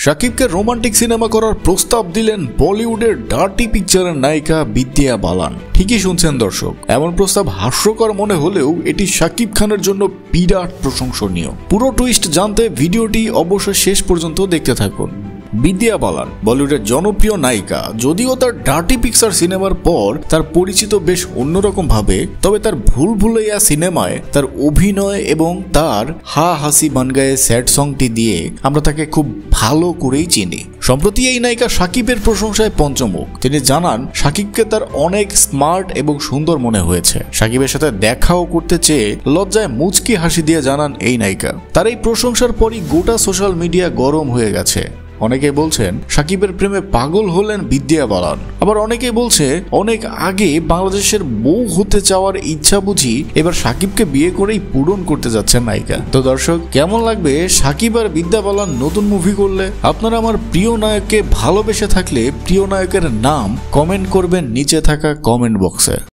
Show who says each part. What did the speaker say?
Speaker 1: শাকিবকে romantic cinema করার প্রস্তাব দিলেন বলিউডের ডার্টি পিকচারের নায়িকা বিদ্যা বালান। ঠিকই শুনছেন দর্শক, এমন প্রস্তাব হাস্যকর মনে হলেও এটি শাকিব খানের জন্য বিরাট প্রশংসনীয়। পুরো টুইস্ট জানতে ভিডিওটি অবশ্যই শেষ পর্যন্ত দেখতে থাকুন। বিদ্যা বালান বলিউডের জনপ্রিয় নায়িকা। যদিও তার ডার্টি পিকচার সিনেমার পর তার পরিচিত বেশ অন্যরকম ভাবে, তবে তার ভুল ভুলাইয়া সিনেমায় তার অভিনয় এবং তার হা হাসি বান গায়ে স্যাড সংটি দিয়ে আমরা তাকে খুব ভালো করেই চিনি। সম্প্রতি এই নায়িকা শাকিবের প্রশংসায় পঞ্চমুখ। তিনি জানান শাকিবকে তার অনেক স্মার্ট এবং সুন্দর মনে হয়েছে। শাকিবের সাথে দেখাও করতে চেয়ে লজ্জায় মুচকি হাসি দিয়ে জানান এই নায়িকা। তার এই প্রশংসার পরই গোটা সোশ্যাল মিডিয়া গরম হয়ে গেছে। অনেকে বলছেন শাকিবের প্রেমে পাগল হলেন বিদ্যা বালান, আবার অনেকে বলছে অনেক আগে বাংলাদেশের বউ হতে চাওয়ার ইচ্ছা বুঝি এবার শাকিবকে বিয়ে করেই পূরণ করতে যাচ্ছেন নায়িকা। তো দর্শক, কেমন লাগবে শাকিব আর বিদ্যা বালান নতুন মুভি করলে? আপনারা আমার প্রিয় নায়ককে ভালোবেসে থাকলে প্রিয় নায়কের নাম কমেন্ট করবেন নিচে থাকা কমেন্ট বক্সে।